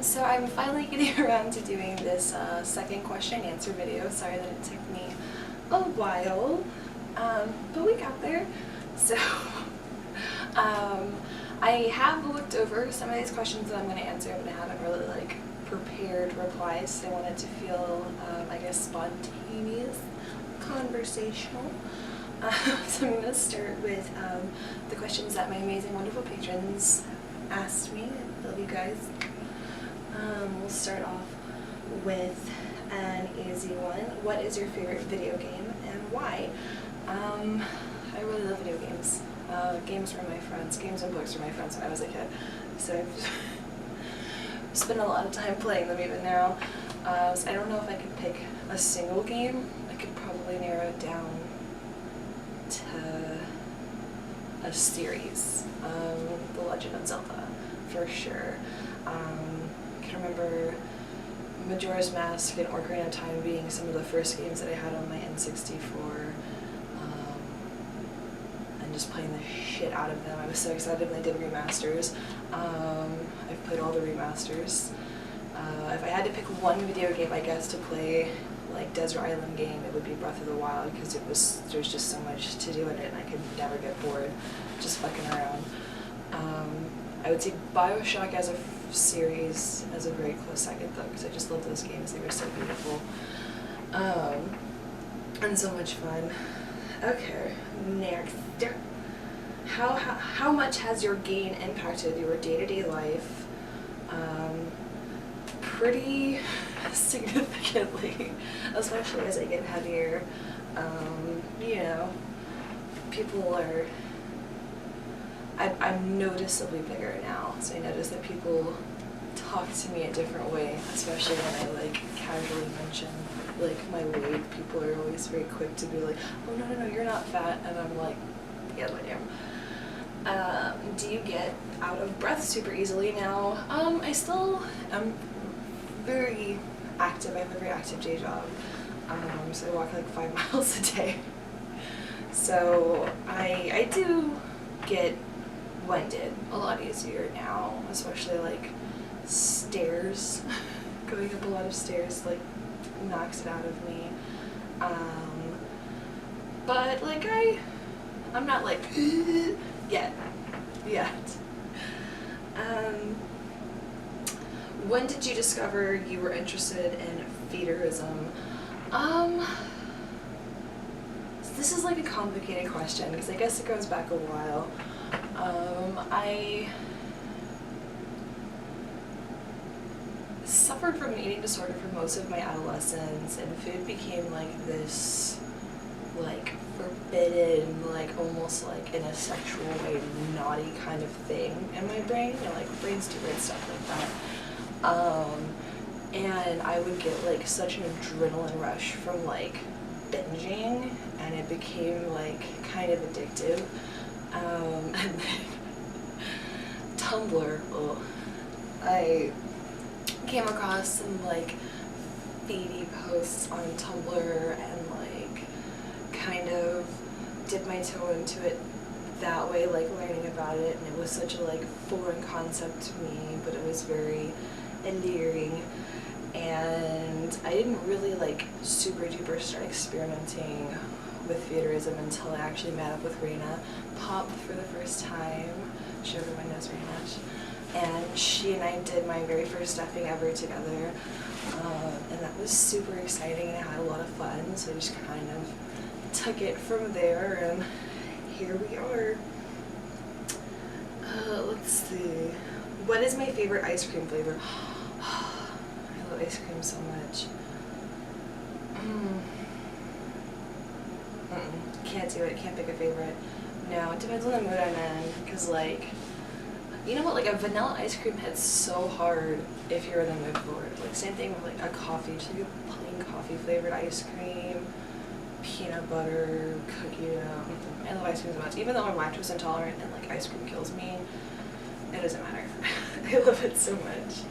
So I'm finally getting around to doing this second question and answer video. Sorry that it took me a while, but we got there. So I have looked over some of these questions that I'm going to answer, but I haven't really prepared replies, so I wanted to feel, I guess, spontaneous, conversational. So I'm going to start with the questions that my amazing, wonderful patrons asked me. I love you guys. We'll start off with an easy one. What is your favorite video game and why? I really love video games. Games were my friends. Games and books were my friends when I was a kid. So I've spent a lot of time playing them even now. So I don't know if I could pick a single game. I could probably narrow it down to a series. The Legend of Zelda, for sure. I can remember Majora's Mask and Ocarina of Time being some of the first games that I had on my N64, and just playing the shit out of them. I was so excited when they did remasters. I've played all the remasters. If I had to pick one video game, I guess, to play, like Desert Island game, it would be Breath of the Wild, because there's just so much to do in it and I could never get bored just fucking around. I would say Bioshock as a series as a very close second though, because I just love those games. They were so beautiful and so much fun. Okay, next. How much has your gain impacted your day-to-day life? Pretty significantly, especially as I get heavier. You know, people are... I'm noticeably bigger now, so I notice that people talk to me a different way, especially when I casually mention my weight. People are always very quick to be like, oh no, you're not fat, and I'm like, yes I am. Do you get out of breath super easily now? I still am very active. I have a very active day job, so I walk 5 miles a day. So I do get winded a lot easier now, especially stairs. Going up a lot of stairs knocks it out of me. But I'm not yet. When did you discover you were interested in feederism? This is a complicated question because I guess it goes back a while. I suffered from an eating disorder for most of my adolescence, and food became this forbidden, almost in a sexual way, naughty kind of thing in my brain. Brains do weird stuff like that. And I would get such an adrenaline rush from binging, and it became kind of addictive. And then Tumblr, I came across some feedy posts on Tumblr and kind of dipped my toe into it that way, learning about it, and it was such a foreign concept to me, but it was very alluring. And I didn't really super duper start experimenting with feederism until I actually met up with Raina Pop for the first time. She everyone knows Raina. And she and I did my very first stuffing ever together. And that was super exciting, and I had a lot of fun, so I just kind of took it from there, and here we are. Let's see. What is my favorite ice cream flavor? I love ice cream so much. Can't do it, can't pick a favorite. No, it depends on the mood I'm in, because you know what, a vanilla ice cream hits so hard if you're in the mood for it. Same thing with a coffee, just a plain coffee flavored ice cream, peanut butter, cookie dough. I love ice cream so much. Even though I'm lactose intolerant and ice cream kills me, it doesn't matter. I love it so much.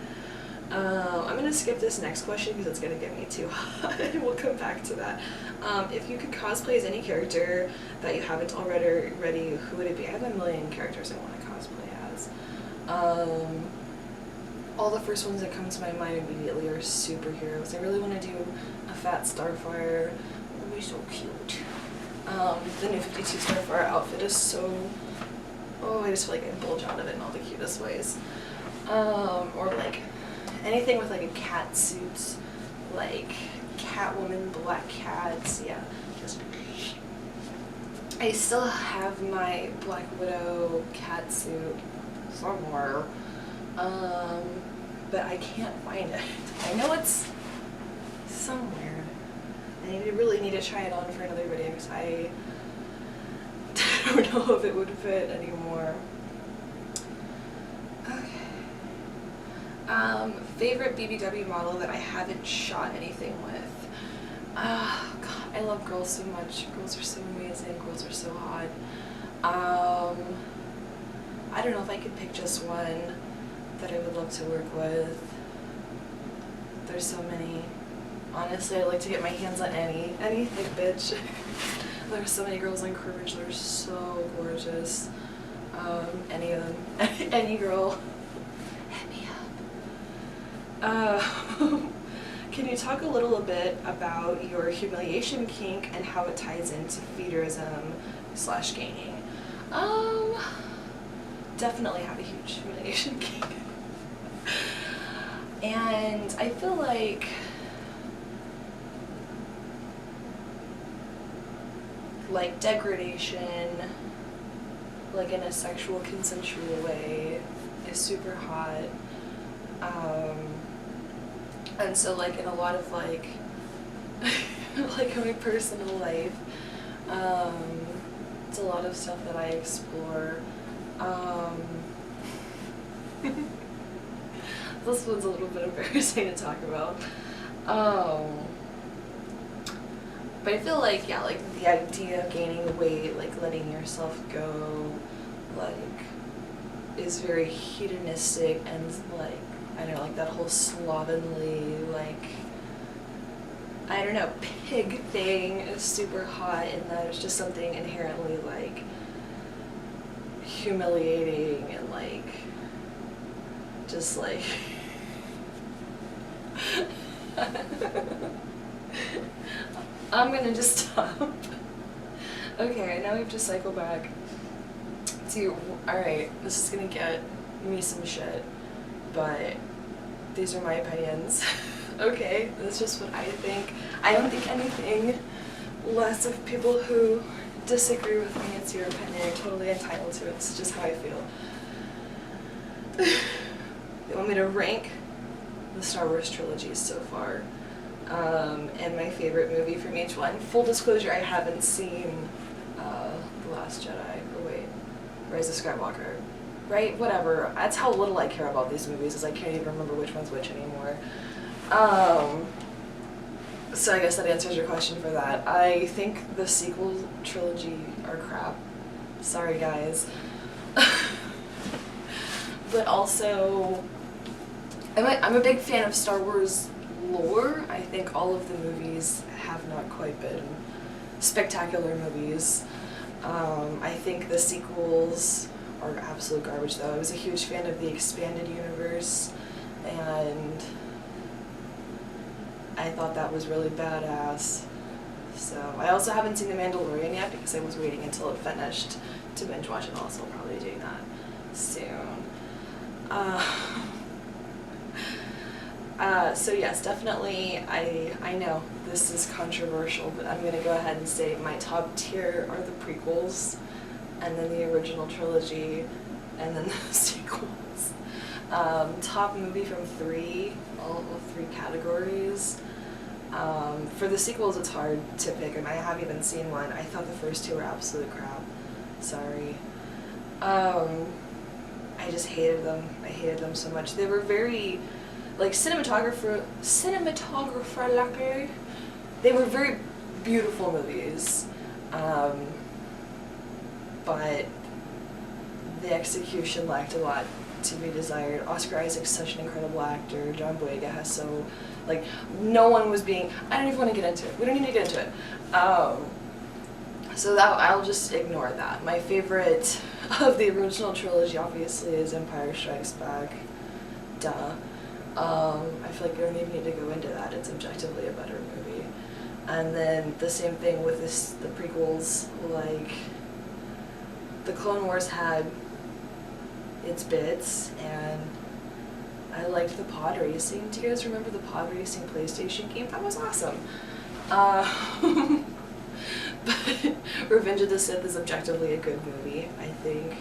I'm going to skip this next question because it's going to get me too hot, and we'll come back to that. If you could cosplay as any character that you haven't already, who would it be? I have a million characters I want to cosplay as. All the first ones that come to my mind immediately are superheroes. I really want to do a fat Starfire. It would be so cute. The new 52 Starfire outfit is so... Oh, I just feel like I bulge out of it in all the cutest ways. Or like anything with like a cat suit, like Catwoman, Black Cats, yeah. Just... I still have my Black Widow cat suit somewhere, but I can't find it. I know it's somewhere. I really need to try it on for another video because I don't know if it would fit anymore. Okay. Favorite BBW model that I haven't shot anything with. God, I love girls so much. Girls are so amazing. Girls are so hot. I don't know if I could pick just one that I would love to work with. There's so many. Honestly, I'd like to get my hands on any thick bitch. There's so many girls on Courage. They're so gorgeous. Any of them. Any girl. Hit me up. Can you talk a little bit about your humiliation kink and how it ties into feederism/gaining? Definitely have a huge humiliation kink. And I feel like degradation, like in a sexual consensual way, is super hot. And so like in a lot of like like in my personal life, it's a lot of stuff that I explore. This one's a little bit embarrassing to talk about. But I feel like, yeah, like the idea of gaining weight, like letting yourself go, like, is very hedonistic and like, I don't know, like that whole slovenly, like, I don't know, pig thing is super hot, and that is just something inherently like humiliating and like, just like, I'm gonna just stop. Okay, now we have to cycle back to, alright, this is gonna get me some shit, but these are my opinions. Okay, that's just what I think. I don't think anything less of people who disagree with me. It's your opinion. You're totally entitled to it. It's just how I feel. You want me to rank the Star Wars trilogies so far? And my favorite movie from each one. Full disclosure, I haven't seen The Last Jedi. Or wait, Rise of Skywalker. Right? Whatever. That's how little I care about these movies, is I can't even remember which one's which anymore. So I guess that answers your question for that. I think the sequel trilogy are crap. Sorry, guys. But also, I'm a big fan of Star Wars lore. I think all of the movies have not quite been spectacular movies. I think the sequels are absolute garbage, though. I was a huge fan of the expanded universe, and I thought that was really badass. So I also haven't seen The Mandalorian yet because I was waiting until it finished to binge watch it. Also, probably doing that soon. So yes, definitely, I know this is controversial, but I'm going to go ahead and say my top tier are the prequels, and then the original trilogy, and then the sequels. Top movie from all 3 categories. For the sequels, it's hard to pick, and I haven't even seen one. I thought the first 2 were absolute crap. Sorry. I just hated them. I hated them so much. They were very, like, cinematographer lucky. They were very beautiful movies, but the execution lacked a lot to be desired. Oscar Isaac's such an incredible actor. John Boyega has so, like, no one was being, I don't even want to get into it. We don't need to get into it. So that, I'll just ignore that. My favorite of the original trilogy, obviously, is Empire Strikes Back. Duh. I feel like you don't even need to go into that. It's objectively a better movie. And then the same thing with the prequels. Like, the Clone Wars had its bits, and I liked the pod racing. Do you guys remember the pod racing PlayStation game? That was awesome. But Revenge of the Sith is objectively a good movie, I think.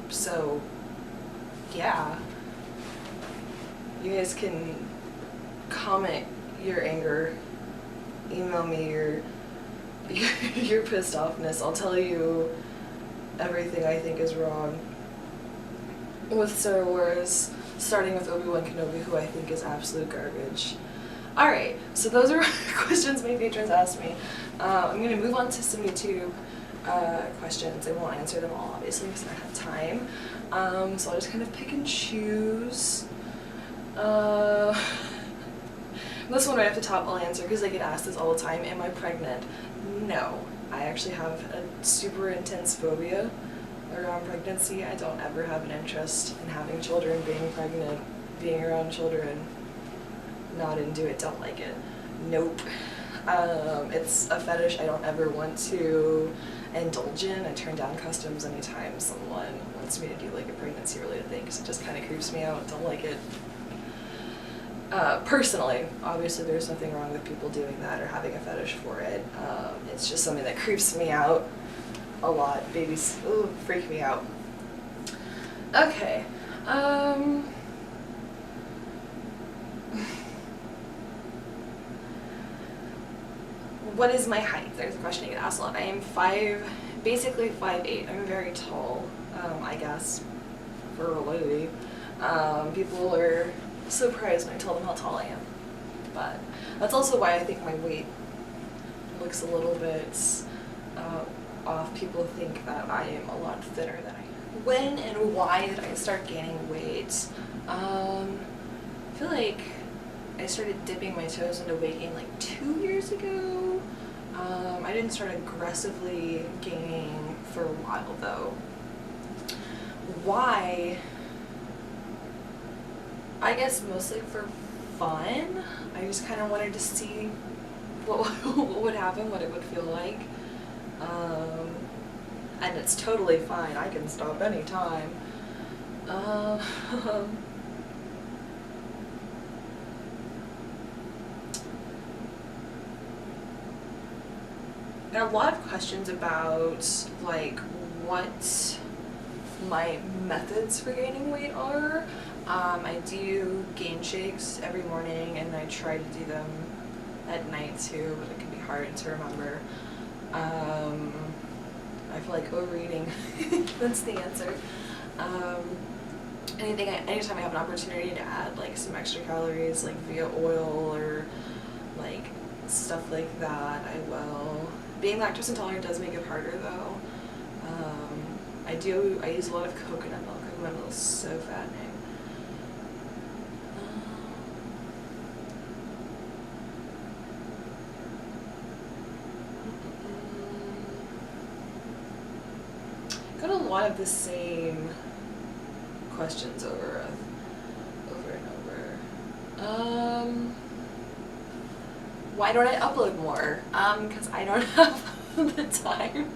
So, yeah. You guys can comment your anger, email me your pissed offness. I'll tell you everything I think is wrong with Star Wars, starting with Obi-Wan Kenobi, who I think is absolute garbage. Alright, so those are questions my patrons asked me. I'm going to move on to some YouTube questions. I won't answer them all, obviously, because I don't have time. So I'll just kind of pick and choose. This one right off the top I'll answer because I get asked this all the time. Am I pregnant? No. I actually have a super intense phobia around pregnancy. I don't ever have an interest in having children, being pregnant, being around children. Not into it, don't like it. Nope. It's a fetish I don't ever want to indulge in. I turn down customs anytime someone wants me to do like a pregnancy related thing because it just kind of creeps me out. Don't like it. Personally, obviously there's nothing wrong with people doing that or having a fetish for it. It's just something that creeps me out a lot. Babies, ooh, freak me out. Okay. What is my height? There's a question I get asked a lot. I am basically 5'8". I'm very tall, I guess, for a lady. People are surprised when I tell them how tall I am. But that's also why I think my weight looks a little bit off. People think that I am a lot thinner than I am. When and why did I start gaining weight? I feel like I started dipping my toes into weight gain like 2 years ago. I didn't start aggressively gaining for a while though. Why? I guess mostly for fun. I just kind of wanted to see what would happen, what it would feel like. And it's totally fine. I can stop anytime. Got a lot of questions about like what my methods for gaining weight are. I do gain shakes every morning and I try to do them at night too, but it can be hard to remember. I feel like overeating, that's the answer. Anytime I have an opportunity to add like some extra calories, like via oil or like stuff like that, I will. Being lactose intolerant does make it harder though. I use a lot of coconut milk. Coconut milk is so fattening. Got a lot of the same questions over and over. Why don't I upload more? Because I don't have the time.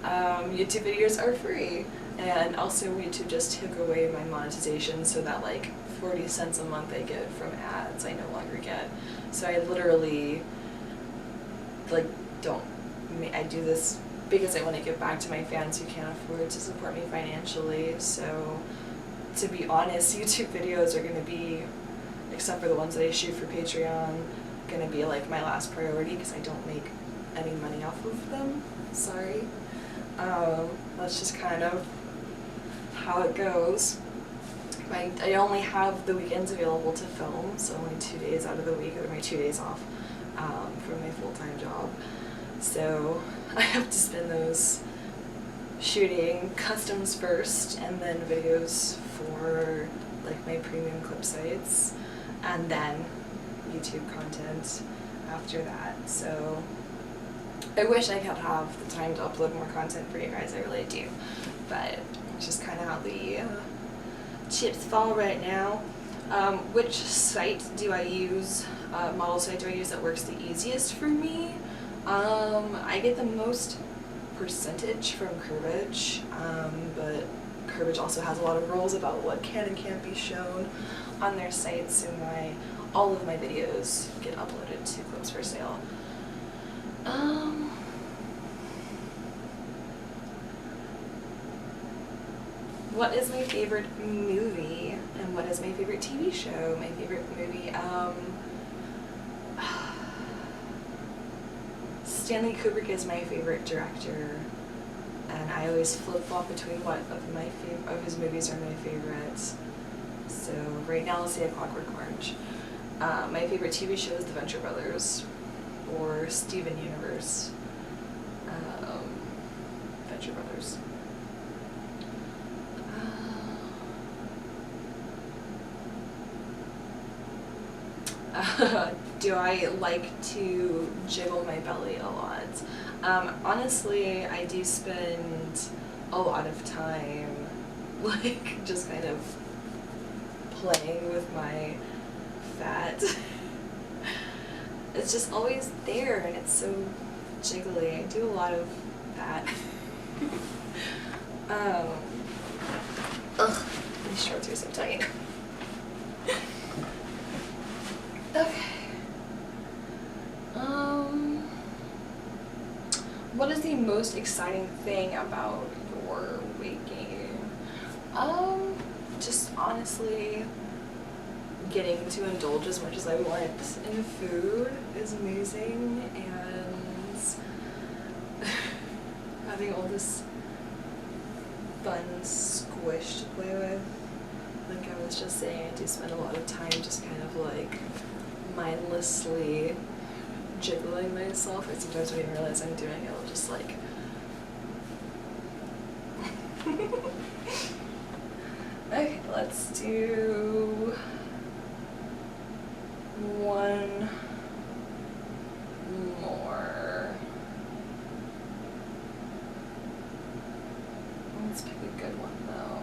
YouTube videos are free, and also YouTube just took away my monetization so that like 40 cents a month I get from ads I no longer get. So I literally like I do this because I want to give back to my fans who can't afford to support me financially. So to be honest, YouTube videos are going to be, except for the ones that I shoot for Patreon, going to be like my last priority because I don't make any money off of them. Sorry. That's just kind of how it goes. I only have the weekends available to film, so only 2 days out of the week are my 2 days off from my full-time job. So I have to spend those shooting customs first and then videos for like my premium clip sites and then YouTube content after that. So I wish I could have the time to upload more content for you guys, I really do. But it's just kind of how the chips fall right now. Which site do I use, model site do I use that works the easiest for me? I get the most percentage from Curvage, but Curvage also has a lot of rules about what can and can't be shown on their site, so all of my videos get uploaded to Clips for Sale. What is my favorite movie and what is my favorite TV show? My favorite movie, Stanley Kubrick is my favorite director, and I always flip-flop between what of his movies are my favorites. So right now I'll say A Clockwork Orange. My favorite TV show is The Venture Brothers or Steven Universe. Venture Brothers. Do I like to jiggle my belly a lot? Honestly, I do spend a lot of time like just kind of playing with my fat. It's just always there and it's so jiggly. I do a lot of that. Ugh, these shorts are so tight. Okay. What is the most exciting thing about your weight gain? Just honestly getting to indulge as much as I want in food is amazing, and having all this fun squish to play with. Like I was just saying, I do spend a lot of time just kind of like mindlessly jiggling myself, and sometimes when I realize I'm doing it, I'll just like okay, let's do one more. Let's pick a good one though.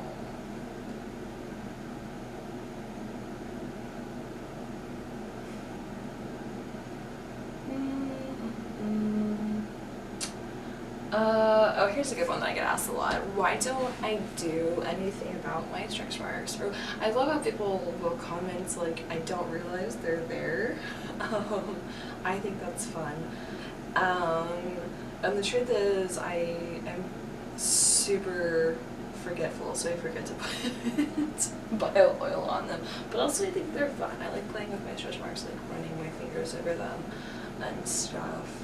Oh, here's a good one that I get asked a lot. Why don't I do anything about my stretch marks? Or I love how people will comment like, I don't realize they're there. I think that's fun. And the truth is, I am super forgetful, so I forget to put bio oil on them. But also I think they're fun. I like playing with my stretch marks, like running my fingers over them and stuff.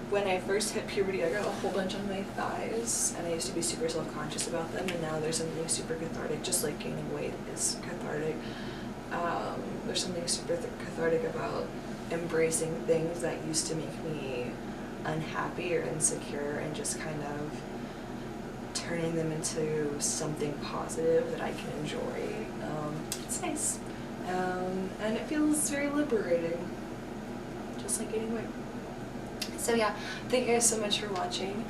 When I first hit puberty, I got a whole bunch on my thighs, and I used to be super self-conscious about them, and now there's something super cathartic, just like gaining weight is cathartic. There's something super cathartic about embracing things that used to make me unhappy or insecure and just kind of turning them into something positive that I can enjoy. It's nice. And it feels very liberating, just like gaining weight. So yeah, thank you guys so much for watching.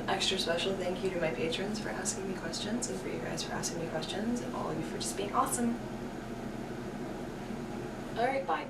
Extra special thank you to my patrons for asking me questions, and for you guys for asking me questions, and all of you for just being awesome. Alright, bye.